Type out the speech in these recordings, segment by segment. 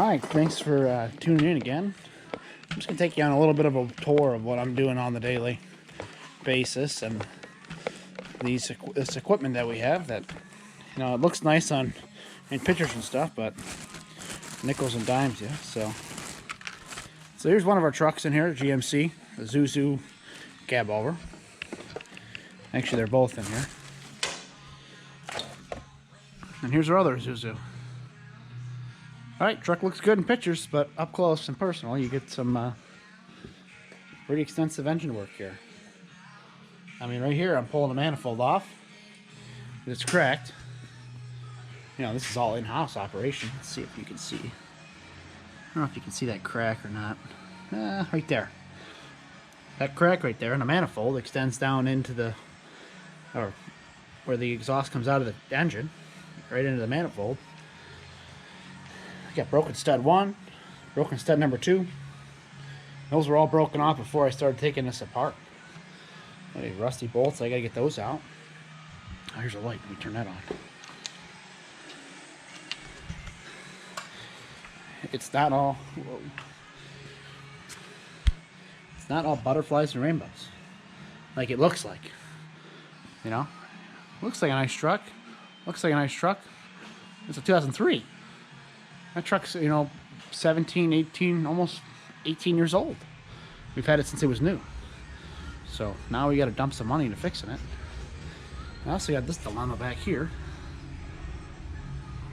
Alright, thanks for tuning in again. I'm just going to take you on a little bit of a tour of what I'm doing on the daily basis and this equipment that we have that, you know, it looks nice in pictures and stuff, but nickels and dimes, yeah. So here's one of our trucks in here, GMC, the Zuzu cab over. Actually, they're both in here. And here's our other Zuzu. Alright, truck looks good in pictures, but up close and personal, you get some pretty extensive engine work here. I mean, right here, I'm pulling the manifold off. It's cracked. You know, this is all in-house operation. Let's see if you can see. I don't know if you can see that crack or not. Right there. That crack right there in the manifold extends down into the, or where the exhaust comes out of the engine, right into the manifold. I got broken stud 1, broken stud number 2. Those were all broken off before I started taking this apart. Any rusty bolts, I gotta get those out. Oh, here's a light, let me turn that on. It's not all, whoa. It's not all butterflies and rainbows like it looks like. You know, looks like a nice truck. Looks like a nice truck. It's a 2003. That truck's, you know, 17, 18, almost 18 years old. We've had it since it was new. So now we got to dump some money into fixing it. I also got this dilemma back here,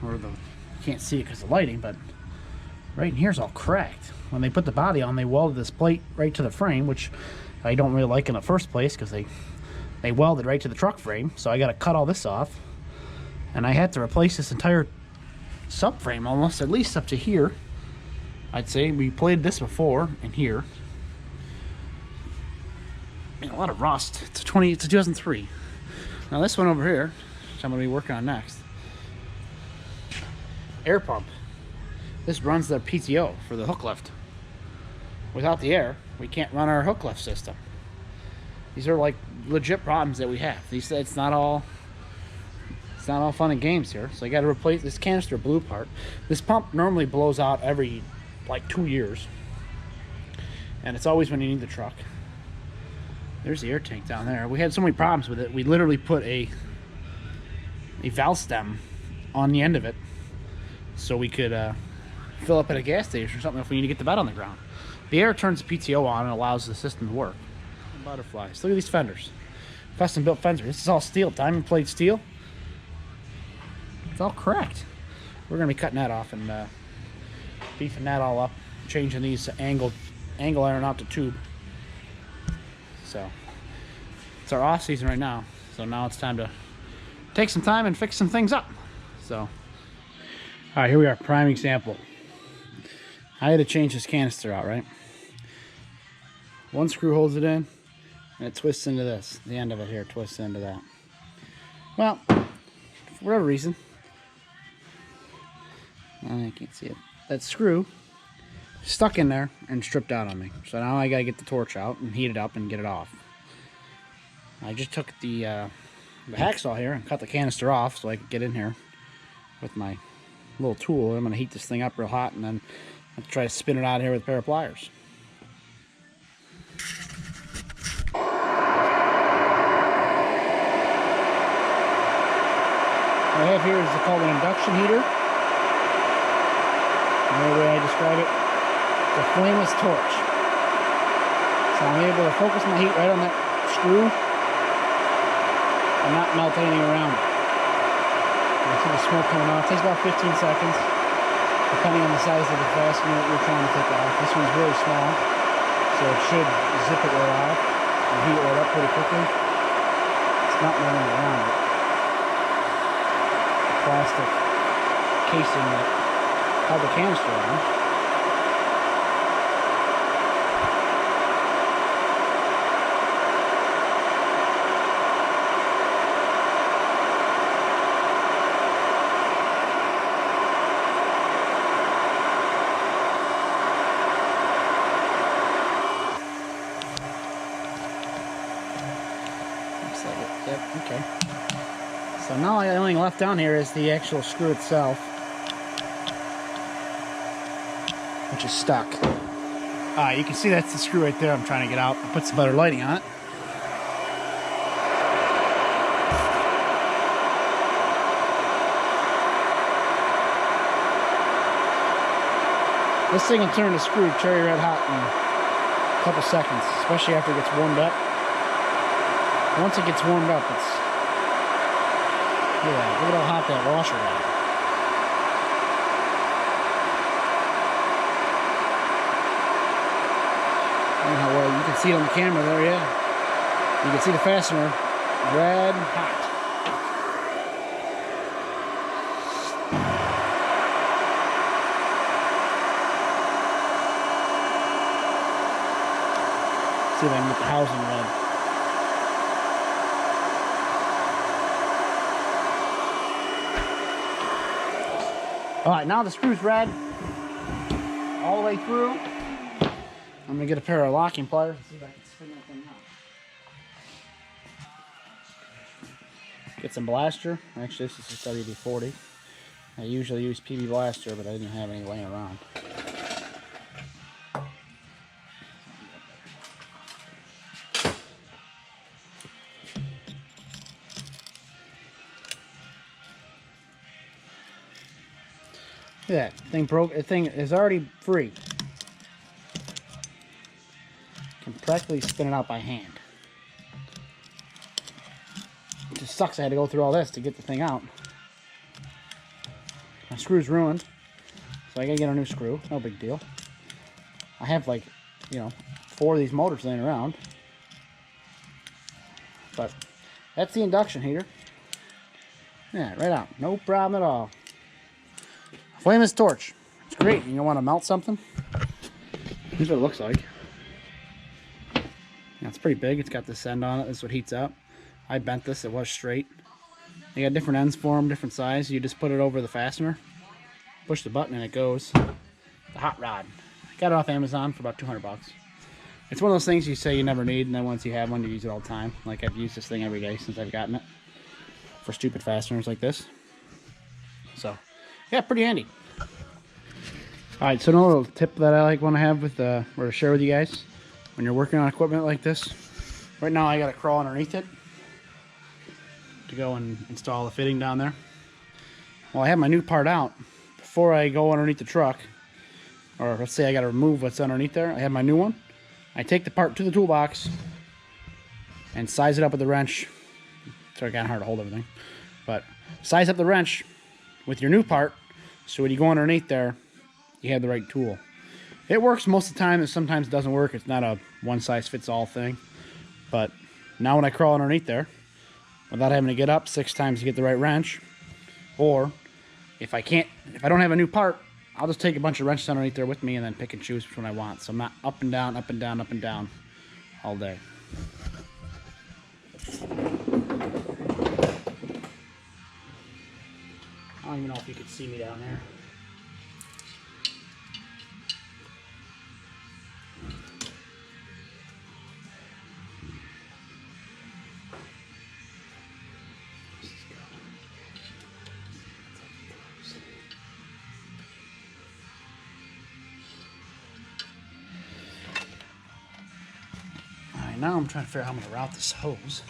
where you can't see it because of the lighting, but right in here's all cracked. When they put the body on, they welded this plate right to the frame, which I don't really like in the first place because they welded right to the truck frame. So I got to cut all this off, and I had to replace this entire subframe almost, at least up to here. I'd say we played this before in here. And a lot of rust. It's a 2003. Now this one over here, which I'm going to be working on next. Air pump. This runs the PTO for the hook lift. Without the air, we can't run our hook lift system. These are like legit problems that we have. It's not all fun and games here. So I got to replace this canister blue part. This pump normally blows out every like 2 years, and it's always when you need the truck. There's the air tank down there. We had so many problems with it. We literally put a valve stem on the end of it so we could fill up at a gas station or something if we need to get the bed on the ground. The air turns the PTO on and allows the system to work. Butterflies. Look at these fenders. Custom built fenders. This is all steel, diamond plate steel. It's all cracked. We're going to be cutting that off and beefing that all up, changing these angle iron out to tube. So it's our off season right now. So now it's time to take some time and fix some things up. So, all right, here we are, prime example. I had to change this canister out, right? One screw holds it in, and it twists into this. The end of it here twists into that. Well, for whatever reason, I can't see it. That screw stuck in there and stripped out on me. So now I gotta get the torch out and heat it up and get it off. I just took the hacksaw here and cut the canister off so I could get in here with my little tool. I'm gonna heat this thing up real hot and then I'll try to spin it out of here with a pair of pliers. What I have here is called an induction heater. Another way I describe it, it's a flameless torch. So I'm able to focus my heat right on that screw and not melt anything around it. You see the smoke coming off. It takes about 15 seconds, depending on the size of the fastener that you're trying to take off. This one's really small, so it should zip it right off and heat it right up pretty quickly. It's not running around it. The plastic casing that held the canister on. Looks like it. Yep, okay. So now the only thing left down here is the actual screw itself. which is stuck. You can see that's the screw right there I'm trying to get out. Put some better lighting on it. This thing will turn the screw cherry red hot in a couple seconds, especially after it gets warmed up. Once it gets warmed up, it's... Yeah, look at how hot that washer got. And how well you can see it on the camera there, yeah. You can see the fastener red hot. See if I can get the housing red. Alright, now the screw's red all the way through. I'm going to get a pair of locking pliers and see if I can spin that thing out. Get some blaster. Actually, this is a WD-40. I usually use PB Blaster, but I didn't have any laying around. Yeah, thing broke. The thing is already free. Can practically spin it out by hand. It just sucks I had to go through all this to get the thing out. My screw's ruined, so I gotta get a new screw. No big deal. I have like, 4 of these motors laying around. But that's the induction heater. Yeah, right out. No problem at all. Flameless torch. It's great. You don't want to melt something? Here's what it looks like. Yeah, it's pretty big. It's got this end on it. This is what heats up. I bent this. It was straight. They got different ends for them, different size. You just put it over the fastener, push the button, and it goes. The hot rod. I got it off Amazon for about 200 bucks. It's one of those things you say you never need, and then once you have one, you use it all the time. Like I've used this thing every day since I've gotten it for stupid fasteners like this. So, yeah, pretty handy. Alright, so another little tip that I want to have with or to share with you guys when you're working on equipment like this. Right now I got to crawl underneath it to go and install the fitting down there. Well, I have my new part out. Before I go underneath the truck, or let's say I got to remove what's underneath there, I have my new one. I take the part to the toolbox and size it up with the wrench. Sorry, kind of hard to hold everything. But size up the wrench with your new part, so when you go underneath there, you have the right tool. It works most of the time, and sometimes it doesn't work. It's not a one-size-fits-all thing. But now when I crawl underneath there, without having to get up 6 times to get the right wrench, or if I don't have a new part, I'll just take a bunch of wrenches underneath there with me and then pick and choose which one I want. So I'm not up and down, up and down, up and down all day. I don't even know if you could see me down there. Alright, now I'm trying to figure out how I'm going to route this hose.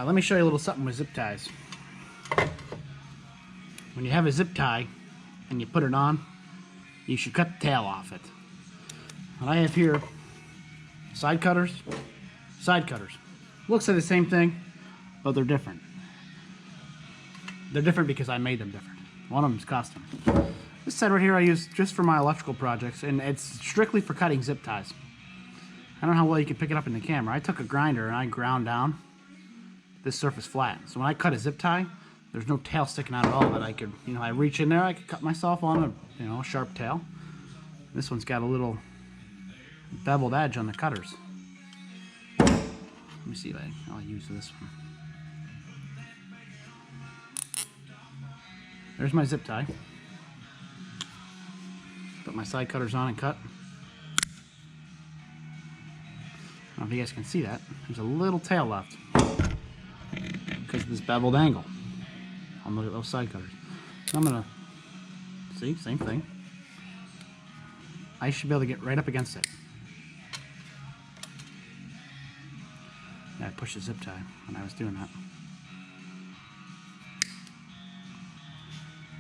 Let me show you a little something with zip ties. When you have a zip tie and you put it on, you should cut the tail off it. What I have here, side cutters. Looks like the same thing, but they're different. They're different because I made them different. One of them's custom. This set right here I use just for my electrical projects, and it's strictly for cutting zip ties. I don't know how well you can pick it up in the camera. I took a grinder and I ground down this surface flat. So when I cut a zip tie, there's no tail sticking out at all that I could, I reach in there, I could cut myself on a, sharp tail. This one's got a little beveled edge on the cutters. Let me see if I'll use this one. There's my zip tie. Put my side cutters on and cut. I don't know if you guys can see that. There's a little tail left because of this beveled angle on those side cutters. So I'm gonna see, same thing. I should be able to get right up against it. Yeah, I pushed the zip tie when I was doing that.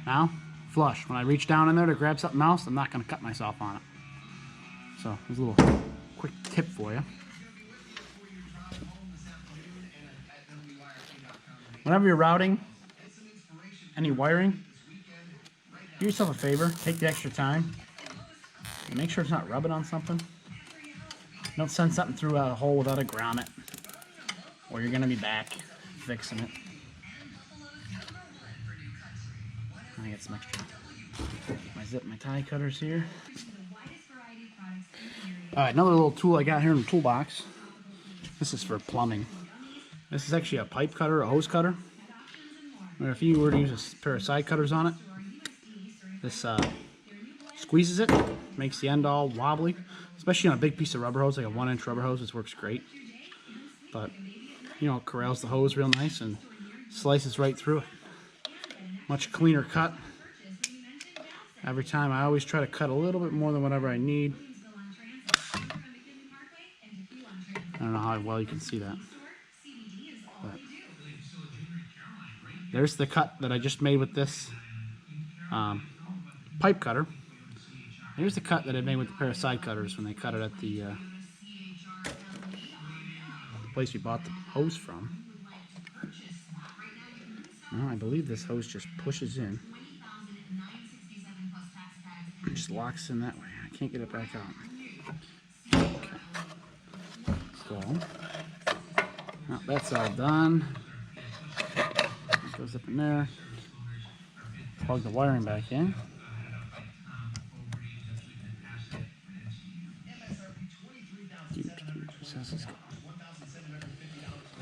Now, flush. When I reach down in there to grab something else, I'm not going to cut myself on it. So, there's a little quick tip for you. Whenever you're routing any wiring, do yourself a favor, take the extra time, and make sure it's not rubbing on something. Don't send something through a hole without a grommet, or you're going to be back fixing it. I got some extra. My tie cutters here. Alright, another little tool I got here in the toolbox. This is for plumbing. This is actually a pipe cutter, a hose cutter. Or if you were to use a pair of side cutters on it, this squeezes it, makes the end all wobbly. Especially on a big piece of rubber hose, like a 1-inch rubber hose, this works great. But, it corrals the hose real nice and slices right through it. Much cleaner cut. Every time I always try to cut a little bit more than whatever I need. I don't know how well you can see that. But there's the cut that I just made with this pipe cutter. Here's the cut that I made with the pair of side cutters when they cut it at the place we bought the hose from. Well, I believe this hose just pushes in. It just locks in that way. I can't get it back out. Okay. So, well, that's all done. It goes up in there. Plug the wiring back in.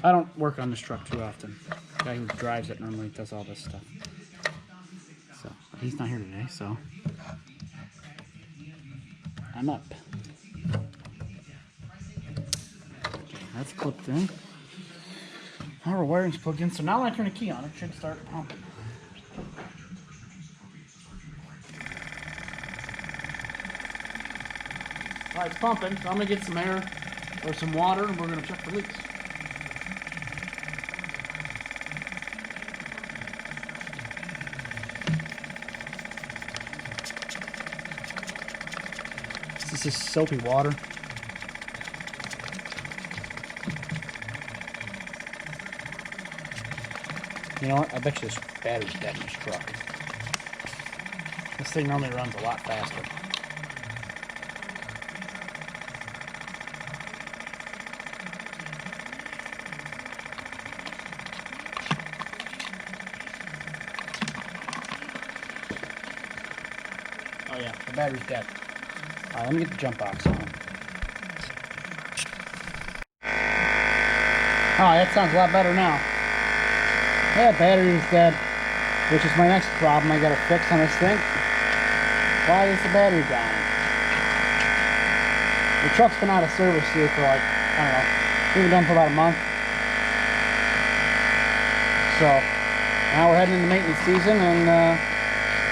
I don't work on this truck too often. The guy who drives it normally does all this stuff. So, he's not here today, so I'm up. Okay, that's clipped in. Our wiring's plugged in, so now when I turn a key on, it should start pumping. Alright, it's pumping, so I'm going to get some air or some water, and we're going to check for leaks. This is soapy water. You know what? I bet you this battery's dead in this truck. This thing normally runs a lot faster. Oh yeah, the battery's dead. Alright, let me get the jump box on. Oh, that sounds a lot better now. Yeah, battery is dead, which is my next problem I gotta fix on this thing. Why is the battery dying? The truck's been out of service here for like, I don't know, we've been done for about a month. So, now we're heading into maintenance season and,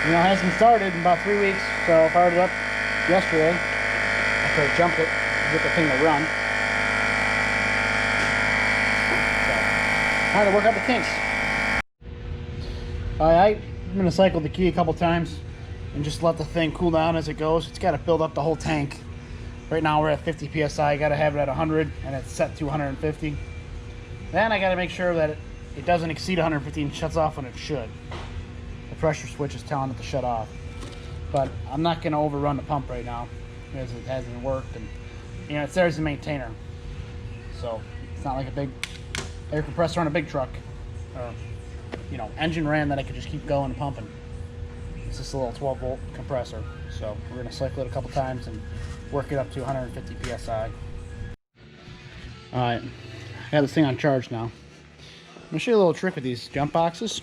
it hasn't started in about 3 weeks, so I fired it up yesterday after I jumped it to get the thing to run. So, trying to work out the kinks. I'm going to cycle the key a couple times and just let the thing cool down as it goes. It's got to build up the whole tank. Right now we're at 50 psi. I got to have it at 100 and it's set to 150. Then I got to make sure that it doesn't exceed 150 and shuts off when it should. pressure switch is telling it to shut off. But I'm not going to overrun the pump right now because it hasn't worked, and you know, it's there as a maintainer. So it's not like a big air compressor on a big truck, or you know, engine ran that I could just keep going and pumping. It's just a little 12-volt compressor. So we're going to cycle it a couple times and work it up to 150 psi. Alright, I got this thing on charge now. I'm going to show you a little trick with these jump boxes.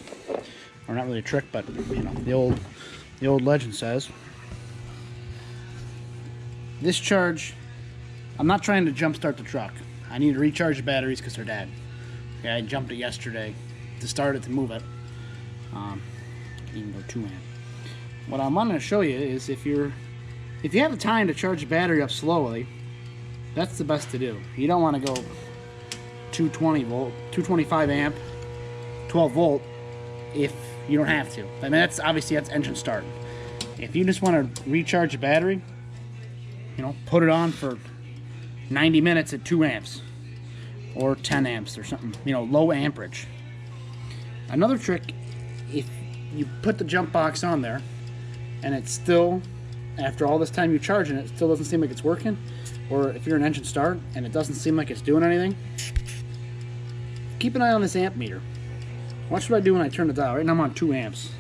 Or not really a trick, but you know, the old legend says. This charge, I'm not trying to jump start the truck. I need to recharge the batteries because they're dead. Okay, I jumped it yesterday to start it, to move it. Even go 2 amp. What I'm going to show you is if you have the time to charge the battery up slowly, that's the best to do. You don't want to go 220 volt, 225 amp, 12 volt if you don't have to. I mean, that's engine start. If you just want to recharge the battery, you know, put it on for 90 minutes at 2 amps or 10 amps or something, you know, low amperage. Another trick, if you put the jump box on there and it's still, after all this time you're charging it, still doesn't seem like it's working, or if you're an engine start and it doesn't seem like it's doing anything, keep an eye on this amp meter. Watch what I do when I turn the dial. Right now I'm on 2 amps.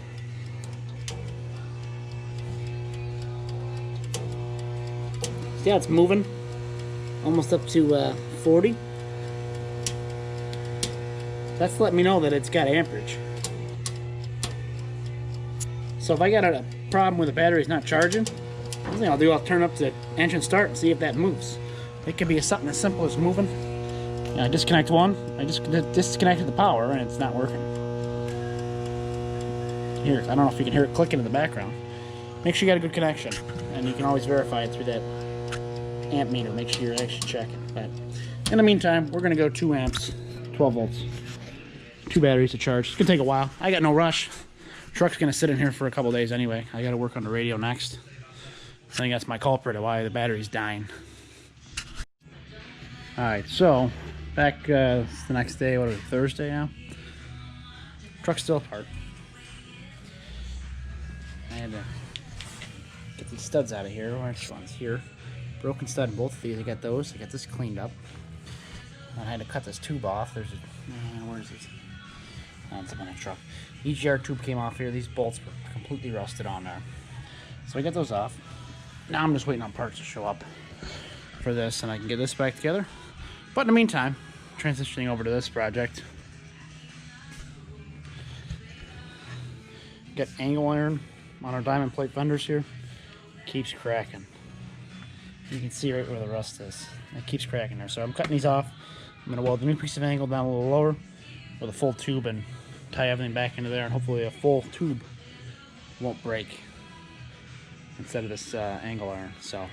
See how it's moving? Almost up to 40. That's letting me know that it's got amperage. So if I got a problem with the battery's not charging, the thing I'll do, I'll turn up the engine start and see if that moves. It could be something as simple as moving. I disconnect one, I just disconnected the power and it's not working. Here, I don't know if you can hear it clicking in the background. Make sure you got a good connection, and you can always verify it through that amp meter. Make sure you're actually checking. But in the meantime, we're going to go 2 amps, 12 volts. 2 batteries to charge. It's going to take a while. I got no rush. Truck's going to sit in here for a couple days anyway. I got to work on the radio next. I think that's my culprit of why the battery's dying. Alright, so back the next day, what is it, Thursday now? Truck's still apart. I had to get these studs out of here. Which one's here? Broken stud in both of these. I got those. I got this cleaned up. And I had to cut this tube off. There's a, where is it? It's up on the truck. EGR tube came off here. These bolts were completely rusted on there. So I got those off. Now I'm just waiting on parts to show up for this, and I can get this back together. But in the meantime, transitioning over to this project. Got angle iron on our diamond plate fenders here. Keeps cracking. You can see right where the rust is. It keeps cracking there. So I'm cutting these off. I'm going to weld the new piece of angle down a little lower with a full tube and tie everything back into there, and hopefully a full tube won't break instead of this angle iron. So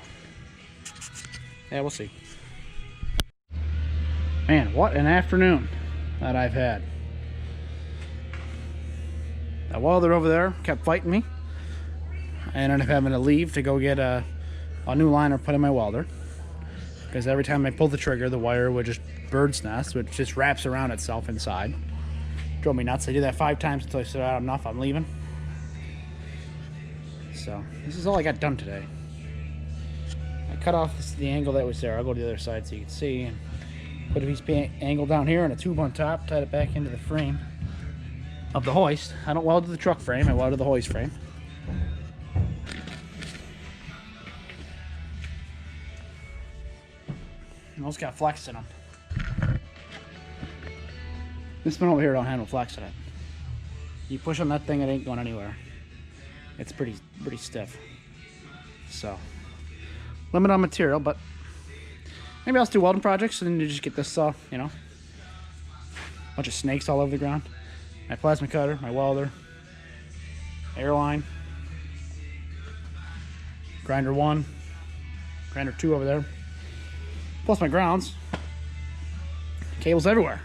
yeah, we'll see. Man, what an afternoon that I've had. That welder over there kept fighting me. I ended up having to leave to go get a new liner put in my welder, because every time I pulled the trigger, the wire would just bird's nest, which just wraps around itself inside. Drove me nuts. I did that 5 times until I said, "All right, enough, I'm leaving." So this is all I got done today. I cut off the angle that was there. I'll go to the other side so you can see, and put a piece of angle down here and a tube on top, tied it back into the frame of the hoist. I don't weld to the truck frame, I weld to the hoist frame. And those got flex in them. This one over here don't have no flex in it. You push on that thing, it ain't going anywhere. It's pretty stiff. So, limit on material, but maybe I'll do welding projects and then you just get this, you know, bunch of snakes all over the ground. My plasma cutter, my welder, airline, grinder 1, grinder 2 over there, plus my grounds, cables everywhere.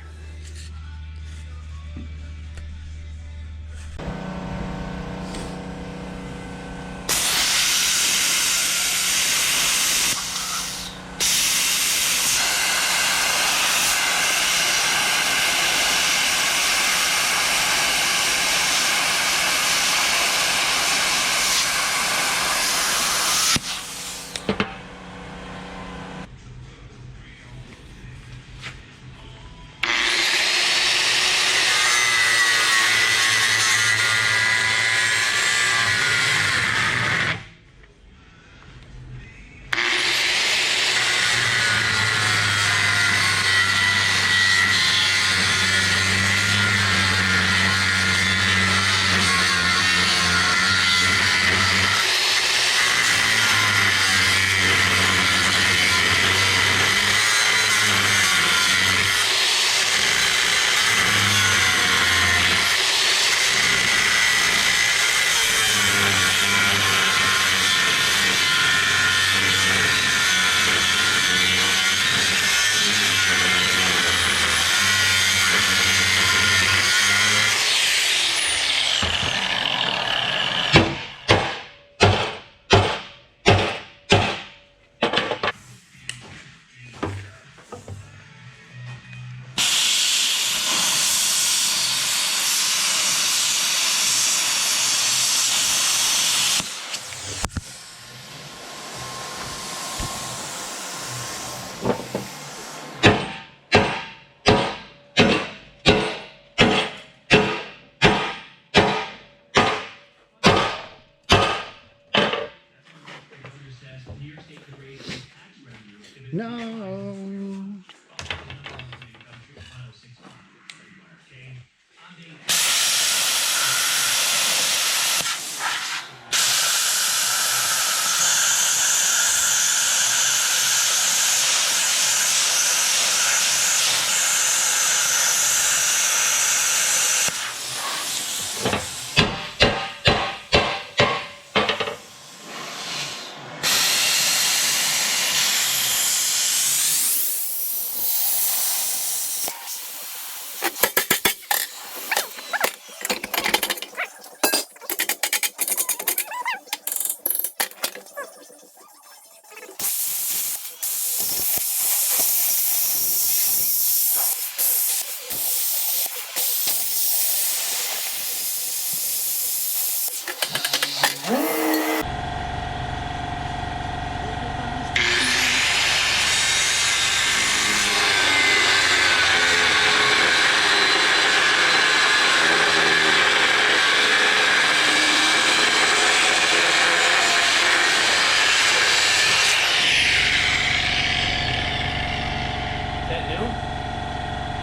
No.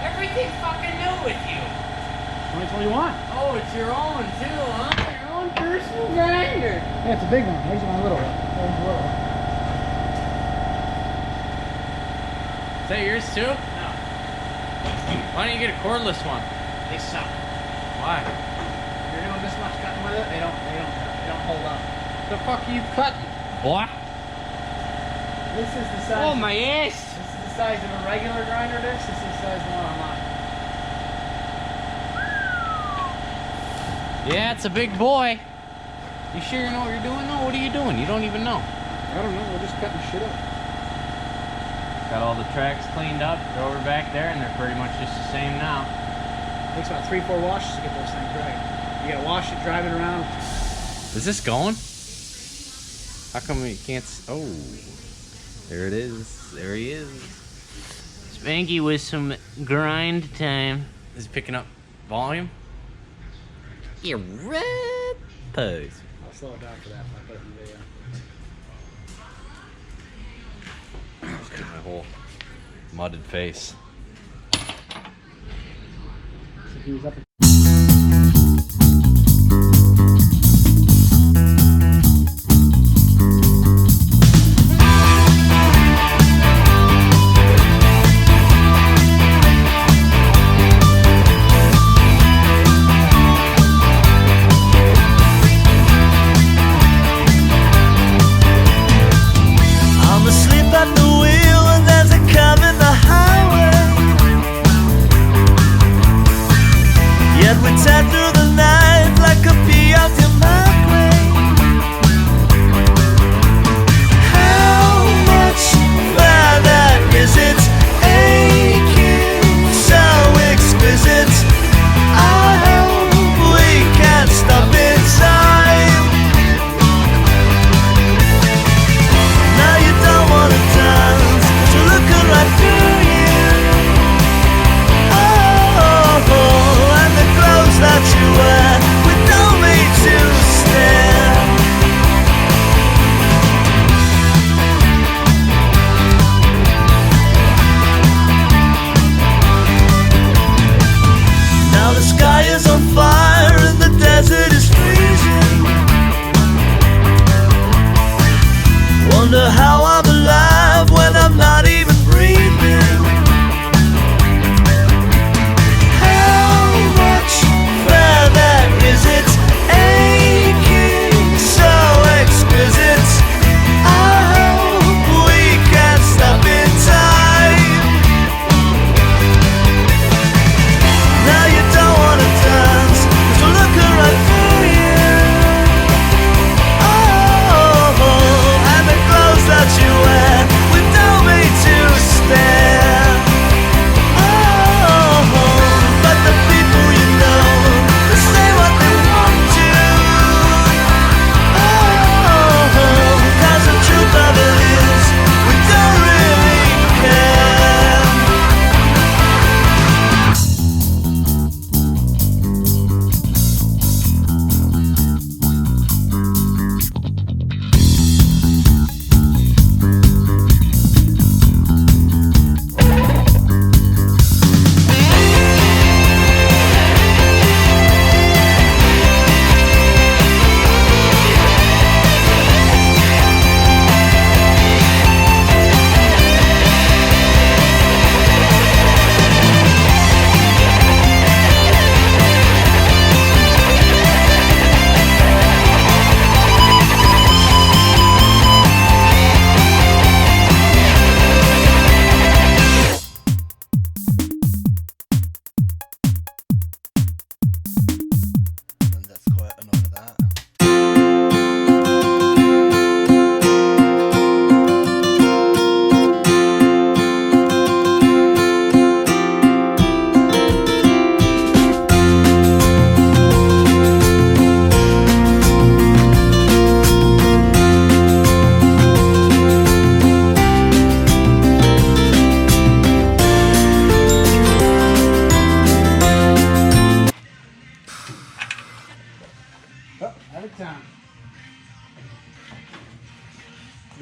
Everything's fucking new with you. 2021. Oh, it's your own too, huh? Your own personal grinder. Yeah, it's a big one. Here's my little one. There's the little one. Is that yours too? No. Why don't you get a cordless one? They suck. Why? You're doing this much cutting with it, they don't hold up. The fuck are you cutting? What? This is the size. Oh my ass! This is the size of a regular grinder disc. This is the size of the one on mine. Yeah, it's a big boy. You sure you know what you're doing though? What are you doing? You don't even know. I don't know. We're just cutting shit up. Got all the tracks cleaned up. They're over back there, and they're pretty much just the same now. Takes about 3-4 washes to get those things right. You gotta wash it, drive it around. Is this going? How come you can't? Oh, there it is. There he is. Spanky with some grind time. Is he picking up volume? You're red pose. I'll slow it down for that if I put it in the video. Look at my whole mudded face. So he was up. I'm asleep at the wheel and there's a curve in the highway.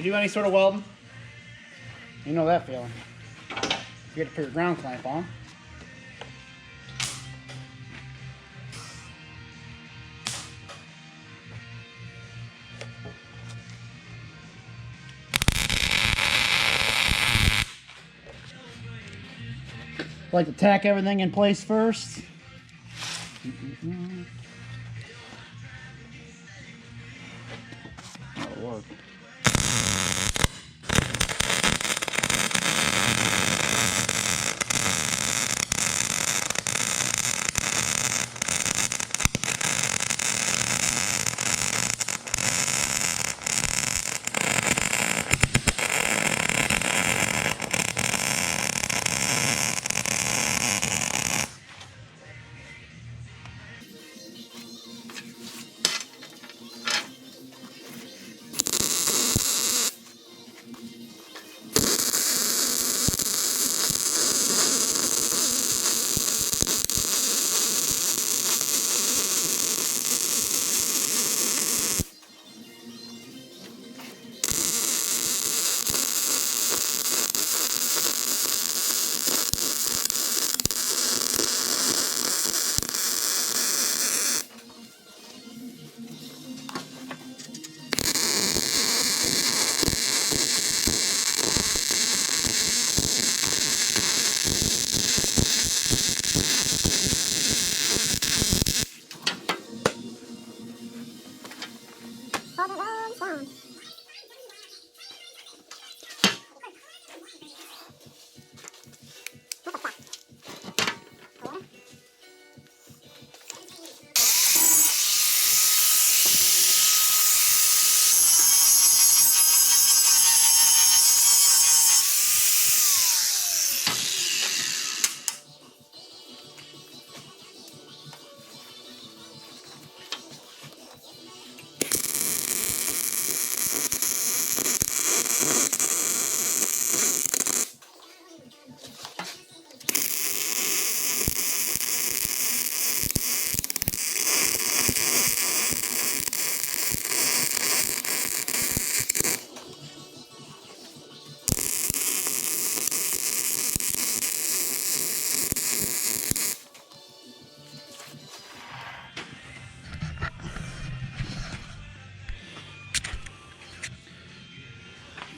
do any sort of welding, you know that feeling. You get to put your ground clamp on. Like to tack everything in place first. That'll work.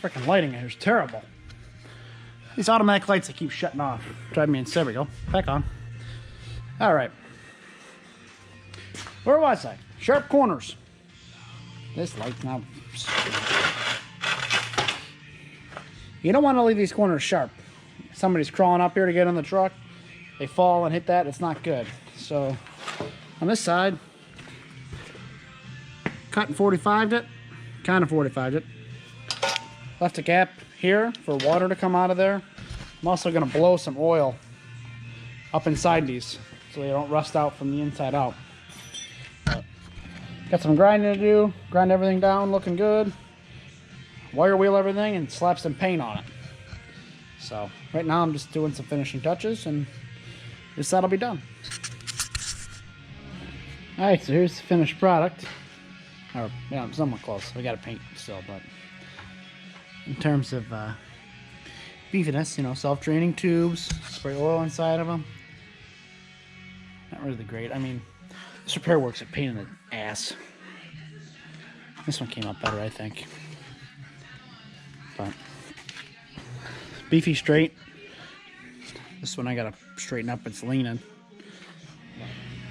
Freaking lighting here is terrible. These automatic lights that keep shutting off drive me insane. There we go. Back on. All right. Where was I? Sharp corners. This light's now. You don't want to leave these corners sharp. Somebody's crawling up here to get in the truck. They fall and hit that. It's not good. So on this side, cut and 45'd it. Kind of 45'd it. Left a gap here for water to come out of there. I'm also going to blow some oil up inside these so they don't rust out from the inside out. But got some grinding to do. Grind everything down, looking good. Wire wheel everything and slap some paint on it. So right now I'm just doing some finishing touches and this that'll be done. Alright, so here's the finished product. Or, yeah, I'm somewhat close. We got to paint still, but in terms of beefiness, you know, self-draining tubes, spray oil inside of them. Not really great. I mean, this repair works a pain in the ass. This one came out better, I think. But beefy straight. This one I gotta straighten up. It's leaning.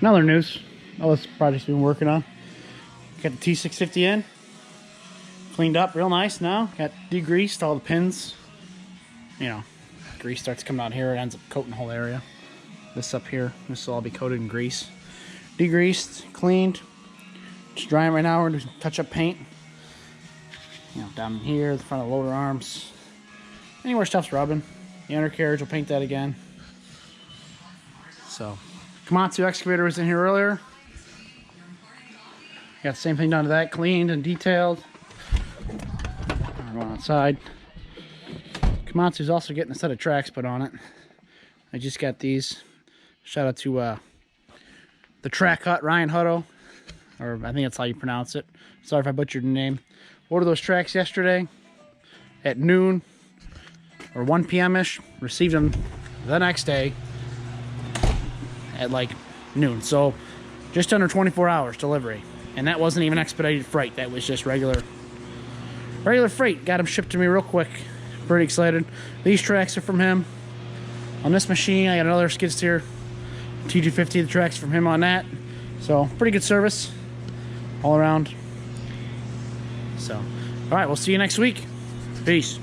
Another news. All this project's been working on. Got the T650 in. Cleaned up real nice now. Got degreased all the pins. You know, grease starts coming out here. It ends up coating the whole area. This up here, this will all be coated in grease. Degreased, cleaned. Just drying right now. We're doing touch-up paint. You know, down here, the front of the loader arms. Anywhere stuff's rubbing. The undercarriage, we'll paint that again. So, Komatsu excavator was in here earlier. Got the same thing done to that, cleaned and detailed. We're going outside. Komatsu's also getting a set of tracks put on it. I just got these. Shout out to the Track Hut, Ryan Hutto, or I think that's how you pronounce it. Sorry if I butchered the name. Ordered those tracks yesterday. at noon or 1 p.m.-ish. Received them the next day at like noon. So just under 24 hours delivery. And that wasn't even expedited freight. That was just regular freight. Got them shipped to me real quick. Pretty excited. These tracks are from him. On this machine, I got another skid steer T250. The tracks from him on that. So pretty good service all around. So, all right, we'll see you next week. Peace.